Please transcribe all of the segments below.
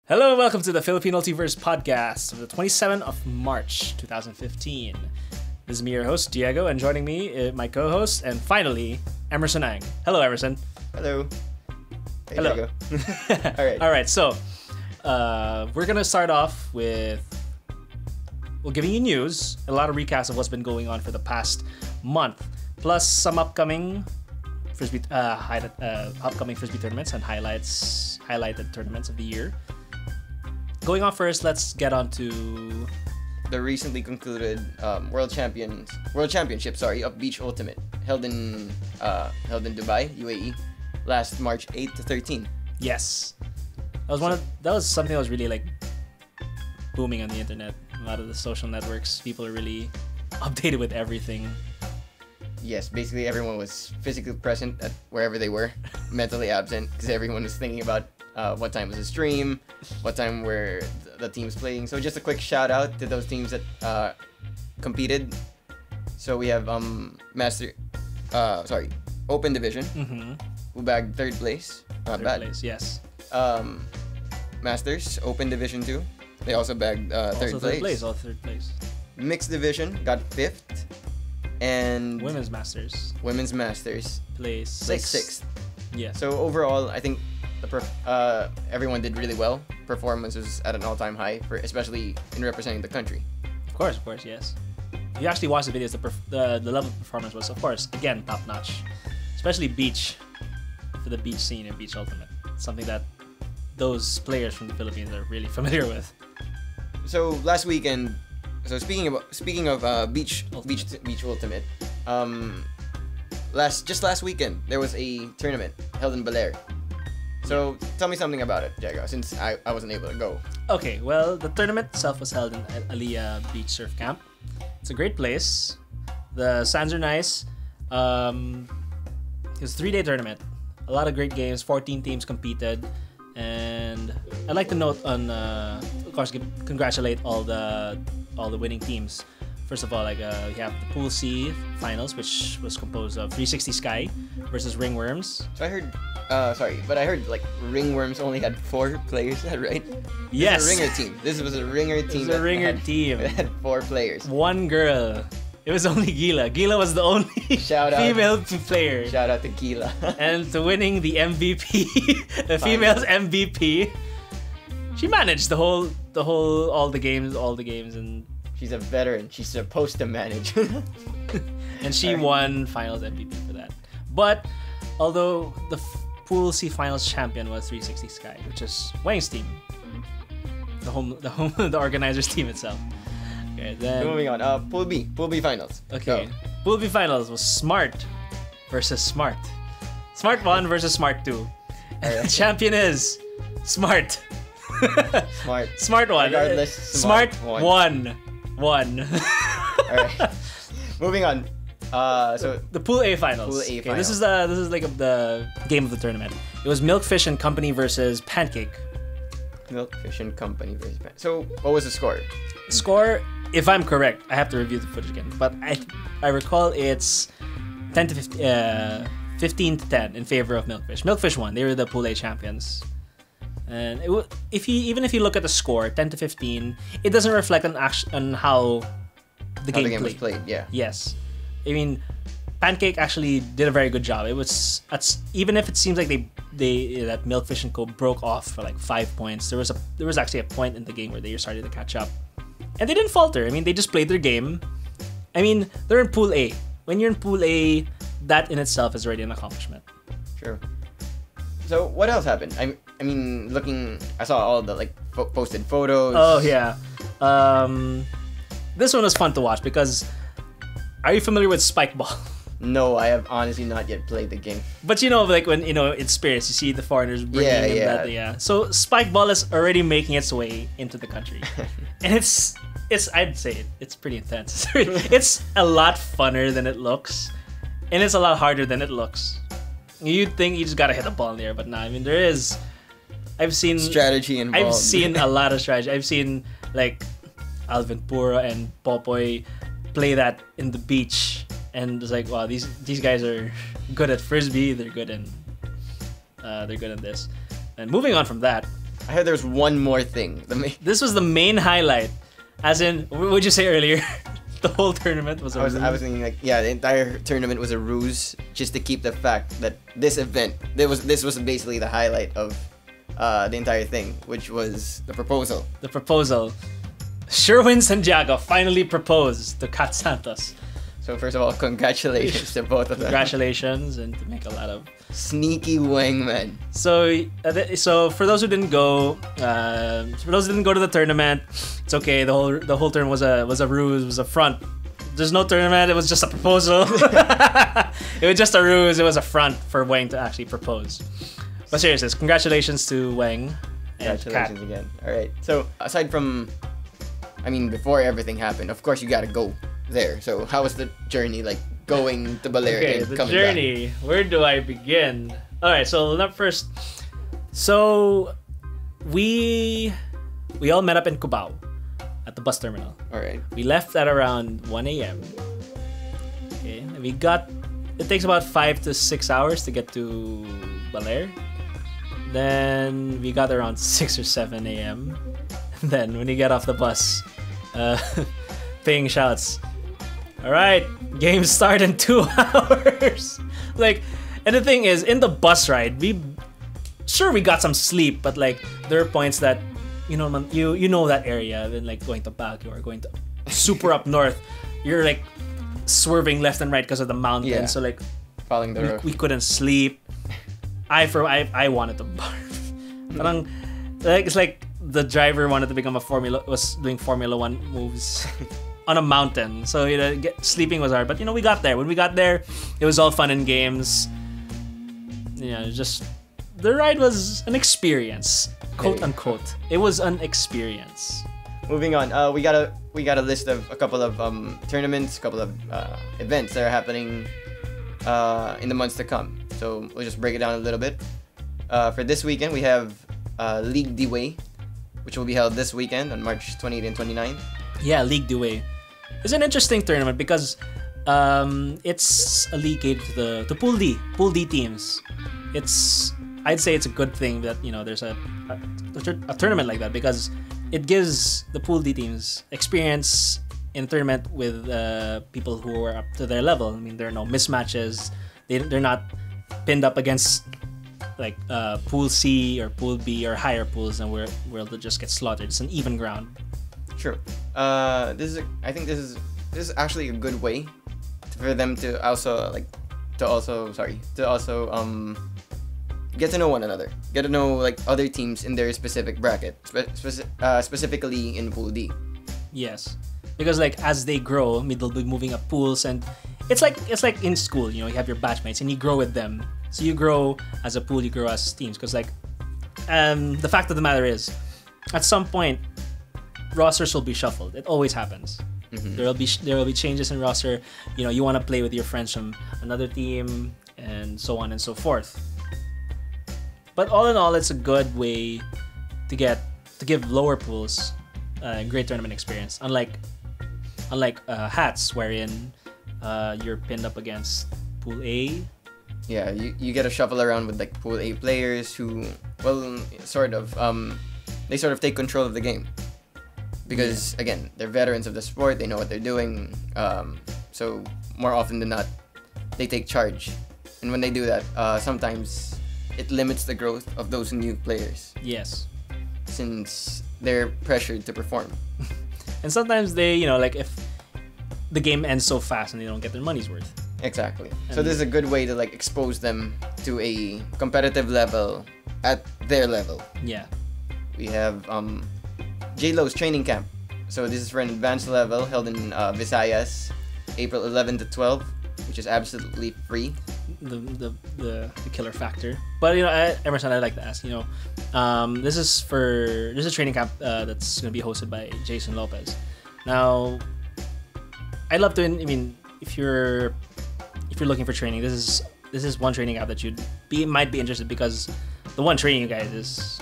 Hello and welcome to the Philippine Ultiverse Podcast of the 27th of March, 2015. This is me, your host, Diego, and joining me, my co-host, and finally, Emerson Ang. Hello, Emerson. Hello. Hey, Hello. Diego. All right, so we're going to start off with giving you news, a lot of recaps of what's been going on for the past month, plus some upcoming Frisbee tournaments and highlighted tournaments of the year. Going on first, let's get on to the recently concluded World Championship of Beach Ultimate held in Dubai, UAE, last March 8 to 13. Yes, that was something that was really like booming on the internet. A lot of the social networks, people are really updated with everything. Yes, basically everyone was physically present at wherever they were, mentally absent because everyone was thinking about what time was the stream, what time were the teams playing. So just a quick shout out to those teams that competed. So we have Open Division, who bagged third place. Not bad. Place, yes. Masters, Open Division 2. They also bagged third place. Third place. Mixed Division got 5th. And Women's Masters placed sixth. Yeah. So overall, I think everyone did really well. Performance was at an all-time high, especially in representing the country. Of course, yes. If you actually watch the videos, the level of performance was, of course, again, top-notch. Especially beach, for the beach scene in Beach Ultimate. Something that those players from the Philippines are really familiar with. So last weekend, speaking of Beach Ultimate, last weekend there was a tournament held in Baler. So tell me something about it, Diego, since I wasn't able to go. Okay, well, the tournament itself was held in Aliyah Beach Surf Camp. It's a great place. The sands are nice. It was a 3-day tournament. A lot of great games. 14 teams competed. And I'd like to note on, of course, congratulate all the winning teams. First of all, we have the Pool C finals, which was composed of 360 Sky versus Ringworms. So I heard, I heard like Ringworms only had 4 players, is that right? Yes. This was a ringer team. It had 4 players. One girl. It was only Gila. Gila was the only female player. Shout out to Gila. And to winning the MVP, the female's MVP, she managed all the games, and she's a veteran. She's supposed to manage. And she won finals MVP for that. But although the Pool C finals champion was 360 Sky, which is Wang's team, the organizers team itself. Okay, then moving on. Pool B finals. Okay. Go. Pool B finals was Smart versus Smart. Smart 1 versus Smart 2. And the champion is Smart. Smart 1. Regardless, Smart 1. Alright. Moving on. So the Pool A finals. Okay, this is like the game of the tournament. It was Milkfish and Company versus Pancake. Milkfish and Company versus Pancake. So what was the score? Score, if I'm correct, I have to review the footage again, but I recall it's 15 to 10 in favor of Milkfish. Milkfish won. They were the Pool A champions. And even if you look at the score, 10 to 15, it doesn't reflect on how the game was played. Yeah. Yes. I mean, Pancake actually did a very good job. Even if it seems like that Milkfish and Co broke off for like 5 points, there was actually a point in the game where they started to catch up. And they didn't falter. I mean, they just played their game. I mean, they're in Pool A. When you're in Pool A, that in itself is already an accomplishment. True. So what else happened? I mean, I saw all the posted photos. Oh yeah. This one was fun to watch because, are you familiar with Spike Ball? No, I have honestly not yet played the game. But when in Spirits, you see the foreigners bringing that. So Spike Ball is already making its way into the country, and I'd say it's pretty intense. It's a lot funner than it looks, and it's a lot harder than it looks. You'd think you just gotta hit the ball in the air, but nah. I mean, I've seen strategy involved. I've seen a lot of strategy. I've seen Alvin Pura and Popoy play that in the beach, and it's like, wow, these guys are good at frisbee. They're good in this. And moving on from that, I heard there's one more thing. This was the main highlight. As in, what would you say earlier? The whole tournament was a ruse? I was thinking like, yeah, the entire tournament was a ruse just to keep the fact that this event, this was basically the highlight of the entire thing, which was the proposal. The proposal. Sherwin Santiago finally proposed to Kat Santos. So first of all, congratulations to both of them. Congratulations, and to make a lot of sneaky Wengman. So for those who didn't go, to the tournament, it's okay. The whole tournament was a ruse, was a front. There's no tournament. It was just a proposal. It was just a ruse. It was a front for Weng to actually propose. But seriously, congratulations to Weng. Congratulations again. All right. So aside from, before everything happened, of course you gotta go there. So how was the journey like going to Baler and coming journey, back? Where do I begin? All right, so first. So we all met up in Cubao at the bus terminal. All right. We left at around 1 a.m. Okay, and it takes about 5 to 6 hours to get to Baler. Then we got around 6 or 7 a.m. Then when you get off the bus, ping shouts, all right, game start in 2 hours. And the thing is, in the bus ride, we got some sleep, but there are points that you know that area. Then going to Baguio or going to super up north, you're swerving left and right because of the mountains. Yeah. So following the road. We couldn't sleep. I wanted to barf. Parang, it's like the driver wanted to become was doing Formula 1 moves on a mountain. So sleeping was hard. But we got there. When we got there, it was all fun and games. Just the ride was an experience, quote unquote. It was an experience. Moving on, we got a list of a couple of tournaments, a couple of events that are happening in the months to come. So we'll just break it down a little bit. For this weekend, we have Ligue du Way, which will be held this weekend on March 28 and 29. Yeah, Ligue du Way. It's an interesting tournament because it's a league catered to Pool D teams. I'd say it's a good thing that there's a tournament like that, because it gives the Pool D teams experience in a tournament with people who are up to their level. There are no mismatches. They're not pinned up against Pool C or Pool B or higher pools, and where they'll just get slaughtered. It's an even ground. True. I think this is actually a good way for them to also get to know one another, get to know other teams in their specific bracket, specifically in Pool D. Yes, because as they grow, they'll be moving up pools, and it's like in school. You have your batchmates and you grow with them. So you grow as a pool, you grow as teams. Because the fact of the matter is, at some point, rosters will be shuffled. It always happens. Mm-hmm. There will be changes in roster. You want to play with your friends from another team, and so on and so forth. But all in all, it's a good way to give lower pools a great tournament experience. Unlike hats, wherein you're pinned up against Pool A. Yeah, you get to shuffle around with Pool A players who, they sort of take control of the game. Because again, they're veterans of the sport, they know what they're doing. So more often than not, they take charge. And when they do that, sometimes it limits the growth of those new players. Yes. Since they're pressured to perform. And sometimes they, if the game ends so fast and they don't get their money's worth. Exactly. So this is a good way to expose them to a competitive level at their level. Yeah. We have J-Lo's training camp. So this is for an advanced level held in Visayas, April 11 to 12, which is absolutely free. The killer factor. But Emerson, I'd like to ask, this is a training camp that's going to be hosted by Jason Lopez. Now, I'd love to. If you're looking for training, this is one training app that might be interested, because the one training you guys is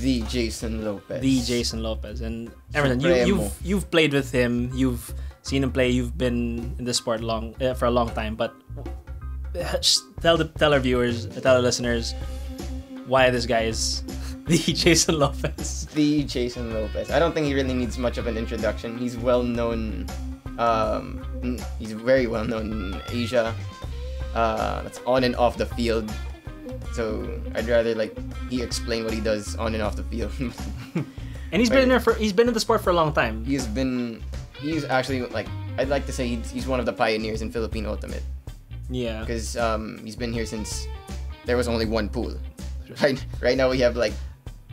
the Jason Lopez. And Emerson, you've played with him, you've seen him play, you've been in this sport for a long time. But tell our viewers, tell our listeners why this guy is The Jason Lopez. The Jason Lopez. I don't think he really needs much of an introduction. He's well known. He's very well known in Asia. That's on and off the field. So I'd rather like he explain what he does on and off the field. And he's been in the sport for a long time. He's actually like I'd like to say he's one of the pioneers in Philippine Ultimate. Yeah. Because he's been here since there was only one pool. Right now we have like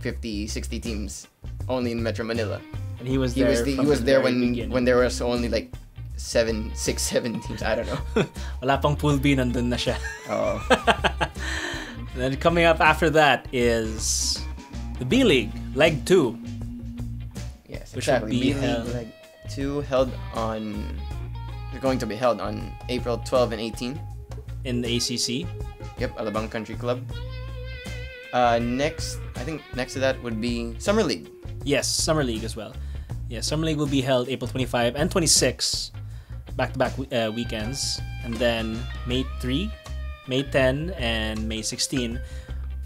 50, 60 teams only in Metro Manila. And he was there when there was only like 7 teams. I don't know. Wala pang pool B, nandun na siya. Oh. And then coming up after that is the B League, Leg 2. Yes, which exactly. will be B League Leg 2 going to be held on April 12 and 18. In the ACC. Yep, Alabang Country Club. Next to that would be Summer League. Yes, Summer League as well. Yeah, Summer League will be held April 25 and 26, back-to-back weekends. And then May 3, May 10, and May 16.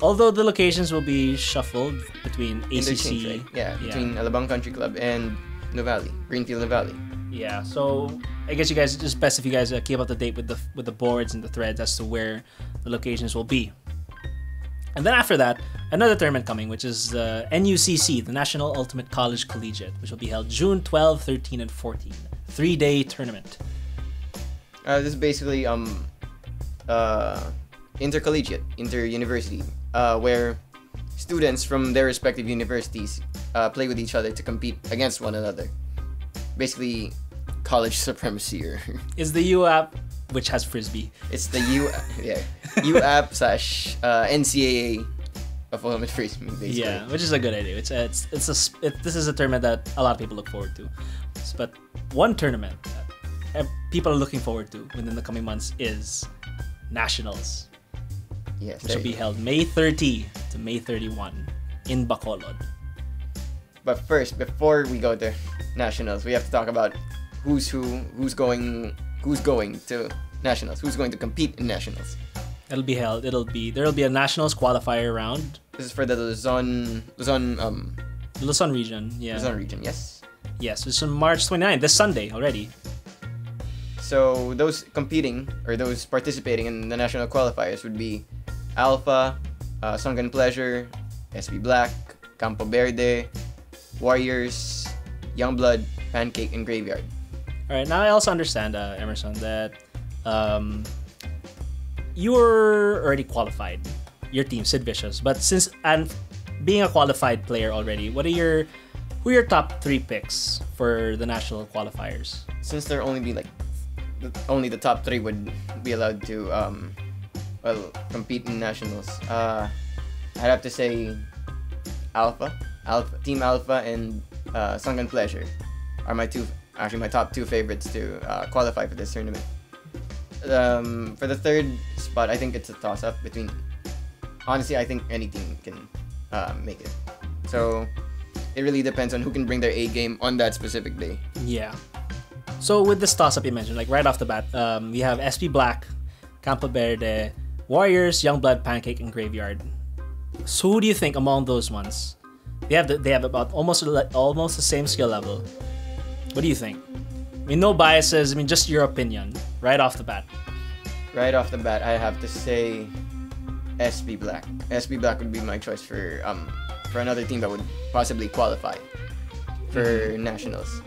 Although the locations will be shuffled between ACC. Right? Yeah, between Alabang Country Club and Nuvali, Greenfield Nuvali. Yeah, so I guess you guys, it's best if you guys keep up to date with the boards and the threads as to where the locations will be. And then after that, another tournament coming, which is the NUCC, the National Ultimate College Collegiate, which will be held June 12, 13, and 14. 3-day tournament. This is basically intercollegiate, inter-university, where students from their respective universities play with each other to compete against one another. Basically, college supremacy. Is the UAP, which has frisbee. It's the UAP / NCAA of ultimate frisbee, basically. Yeah, which is a good idea. This is a tournament that a lot of people look forward to. But one tournament that people are looking forward to within the coming months is Nationals. Yes, which will be held May 30 to May 31 in Bacolod. But first, before we go to Nationals, we have to talk about who's going to Nationals, who's going to compete in Nationals. There'll be a Nationals qualifier round. This is for the Luzon region, yeah. Luzon region, yes. Yes, it's on March 29th, this Sunday already. So those competing or those participating in the national qualifiers would be Alpha, Sunken Pleasure, SB Black, Campo Verde, Warriors, Youngblood, Pancake, and Graveyard. All right. Now I also understand, Emerson, that you're already qualified. Your team, Sid Vicious, but being a qualified player already, who are your top 3 picks for the national qualifiers? Since there only be only the top 3 would be allowed to compete in nationals. I'd have to say Alpha, Team Alpha, and Sunken Pleasure are my top 2 favorites to qualify for this tournament. For the third spot, I think it's a toss-up between. Honestly, I think any team can make it. So it really depends on who can bring their A game on that specific day. Yeah. So with this toss-up you mentioned, right off the bat, we have SB Black, Campo Verde, Warriors, Youngblood, Pancake, and Graveyard. So who do you think among those ones? They have about almost the same skill level. What do you think? I mean, no biases. I mean, just your opinion, right off the bat. Right off the bat, I have to say SB Black. SB Black would be my choice for another team that would possibly qualify for nationals.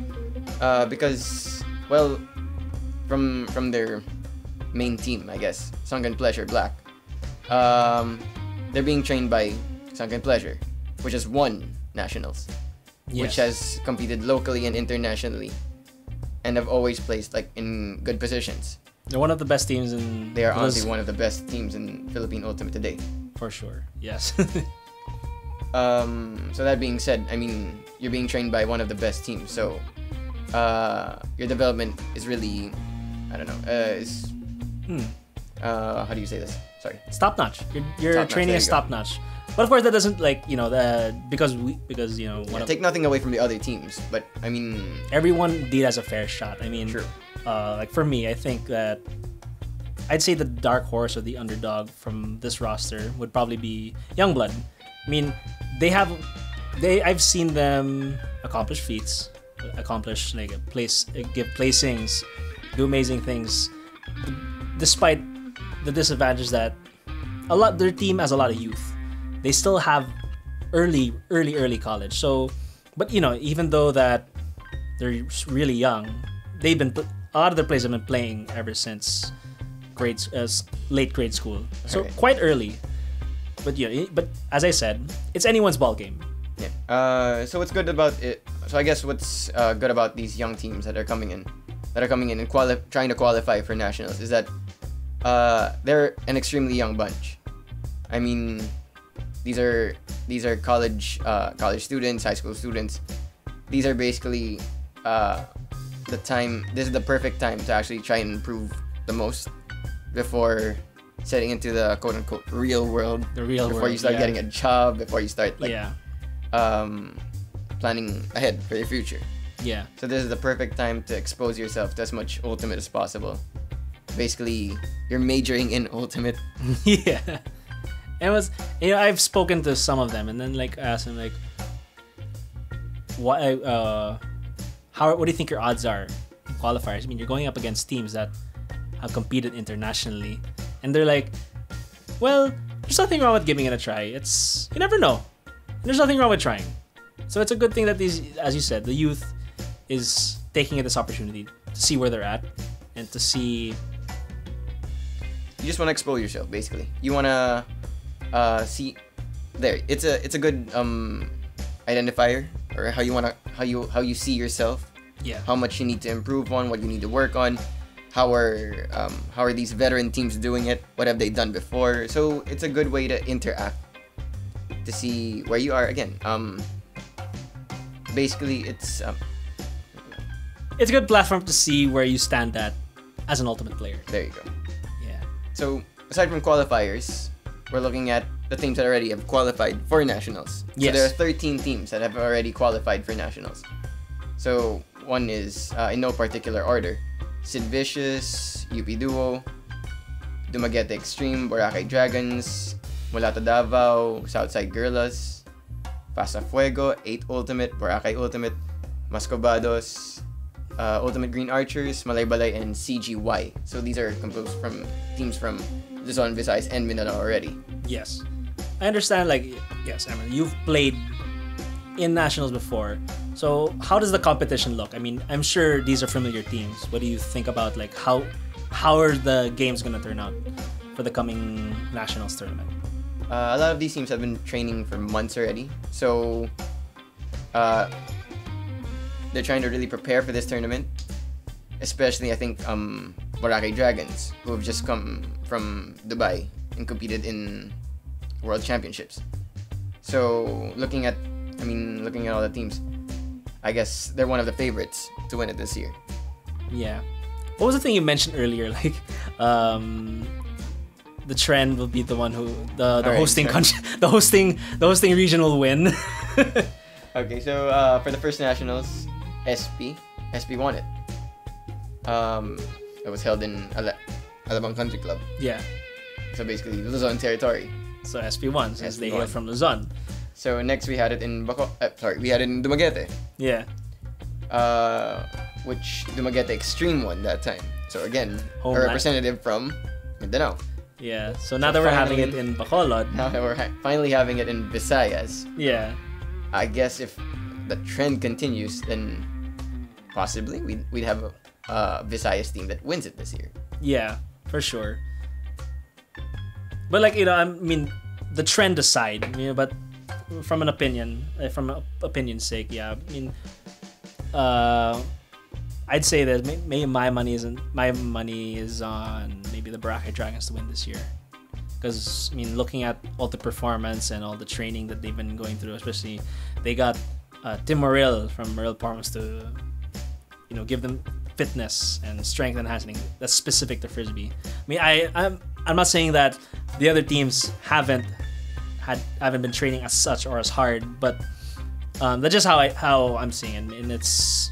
Because, well, from their main team, I guess, Sunken Pleasure Black, they're being trained by Sunken Pleasure, which has won nationals, which has competed locally and internationally, and have always placed in good positions. They're one of the best teams They are honestly one of the best teams in Philippine Ultimate today. For sure, yes. So that being said, I mean, you're being trained by one of the best teams, so your development is really, I don't know, how do you say this? Sorry. It's top notch. Your training is top notch. But of course, that doesn't because take nothing away from the other teams, but I mean, everyone indeed has a fair shot. I mean, true. For me, I think that I'd say the dark horse or the underdog from this roster would probably be Youngblood. I mean, I've seen them accomplish feats, give placings, do amazing things, despite the disadvantage that their team has a lot of youth. They still have early college. So, but even though that they're really young, a lot of their players have been playing ever since late grade school. So quite early. But but as I said, it's anyone's ball game. Yeah. So what's good about it? So I guess what's good about these young teams that are coming in and trying to qualify for nationals is that they're an extremely young bunch. I mean, these are college students, high school students. These are basically the time. This is the perfect time to actually try and improve the most before setting into the quote unquote real world. Before you start getting a job, before you start planning ahead for your future. Yeah. So this is the perfect time to expose yourself to as much ultimate as possible. Basically, you're majoring in ultimate. Yeah. And it was, I've spoken to some of them and then asked them what do you think your odds are in qualifiers? I mean, you're going up against teams that have competed internationally, and they're like, well, there's nothing wrong with giving it a try. You never know. There's nothing wrong with trying. So it's a good thing that these, as you said, the youth is taking this opportunity to see where they're at and to see. You just want to expose yourself, basically. You want to see there. It's a good identifier, or how you see yourself. Yeah. How much you need to improve on, what you need to work on. How are these veteran teams doing it? What have they done before? So it's a good way to interact, to see where you are again. Basically, it's a good platform to see where you stand at as an ultimate player. There you go. Yeah. So aside from qualifiers, we're looking at the teams that already have qualified for nationals. Yes. So there are 13 teams that have already qualified for nationals. So one is, in no particular order, Sid Vicious, UP Duo, Dumaguete Extreme, Boracay Dragons, Mulato Davao, Southside Guerrillas, Pasa Fuego, 8 Ultimate, Boracay Ultimate, Mascobados, Ultimate Green Archers, Malaybalay, and CGY. So these are composed from teams from Luzon, Visayas, and Mindanao already. Yes. I understand, yes, I mean, you've played in nationals before. So how does the competition look? I mean, I'm sure these are familiar teams. What do you think about how are the games gonna turn out for the coming nationals tournament? A lot of these teams have been training for months already. So they're trying to really prepare for this tournament. Especially, I think, Boracay Dragons, who have just come from Dubai and competed in World Championships. So looking at all the teams, I guess they're one of the favorites to win it this year. Yeah. What was the thing you mentioned earlier? The trend will be the one who the hosting country, the hosting region will win. Okay, so for the first nationals, SP won it. It was held in Alabang Country Club. Yeah. So basically Luzon territory. So SP won since they hail from Luzon. So next we had it in we had it in Dumaguete. Yeah. Which Dumaguete Extreme won that time. So again, Homeland. A representative from Mindanao. Yeah. So now that we're having it in Bacolod. Now that we're finally having it in Visayas. Yeah. I guess if the trend continues, then possibly we'd have a Visayas team that wins it this year. Yeah, for sure. But I mean, the trend aside, but from an opinion's sake, yeah. I mean, I'd say that maybe my money is on maybe the Boracay Dragons to win this year, because I mean, looking at all the performance and all the training that they've been going through, especially they got Tim Morel from Morel Farms to give them fitness and strength enhancing that's specific to frisbee. I mean, I'm not saying that the other teams haven't been training as such or as hard, but that's just how I'm seeing it, and it's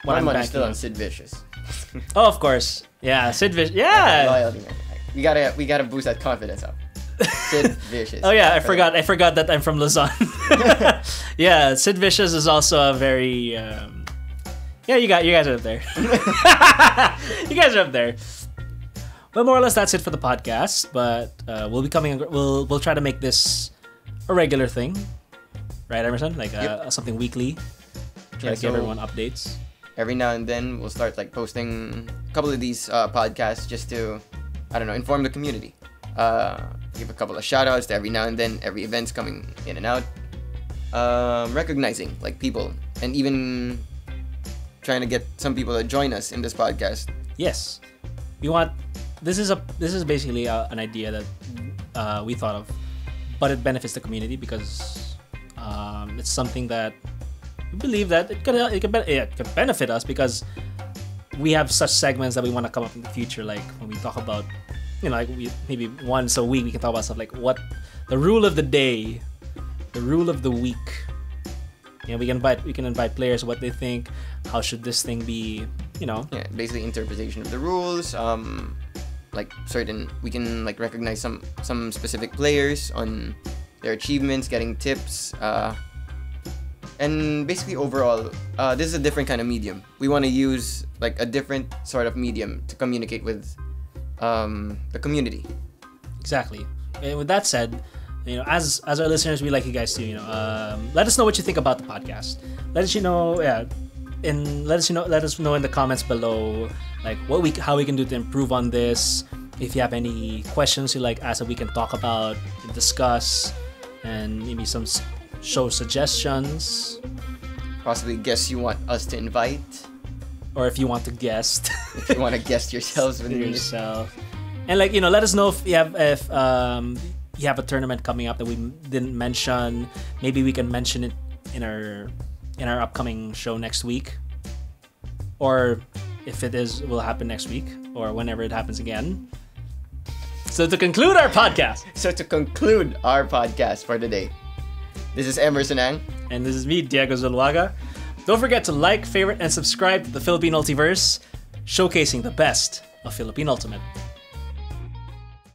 what I'm money's still on Sid Vicious. Oh, of course, yeah, Sid Vicious, yeah. Loyalty, man. We gotta boost that confidence up. Sid Vicious. Oh yeah, I forgot that I'm from Luzon. Yeah, Sid Vicious is also a very yeah, you guys are up there. You guys are up there. But more or less that's it for the podcast. But we'll try to make this a regular thing, right, Emerson? Like something weekly. Try to give everyone updates. Every now and then we'll start like posting a couple of these podcasts just to, I don't know, inform the community. Give a couple of shout outs to every now and then, every event's coming in and out. Recognizing like people and even trying to get some people to join us in this podcast. Yes. This is basically an idea that we thought of, but it benefits the community because it's something that we believe that it could benefit us because we have such segments that we want to come up in the future. Like when we talk about, like maybe once a week we can talk about stuff like what the rule of the day, the rule of the week. We can invite players what they think. How should this thing be? Yeah, basically interpretation of the rules. Like we can like recognize some specific players on their achievements, getting tips, and basically overall, this is a different kind of medium. We want to use like a different sort of medium to communicate with the community. Exactly. And with that said, as our listeners, we like you guys to let us know what you think about the podcast. Let us know, and let us know in the comments below, like how we can do to improve on this. If you have any questions you like us that we can talk about and discuss, and maybe some show suggestions, possibly guests you want us to invite, or if you want to guest, if you want to guest yourselves with yourself, and let us know if you have a tournament coming up that we didn't mention. Maybe we can mention it in our upcoming show next week, or if it will happen next week or whenever it happens again. So to conclude our podcast for today, this is Emerson Ang, and this is me, Diego Zuluaga. Don't forget to like, favorite, and subscribe to the Philippine Ultiverse, showcasing the best of Philippine Ultimate.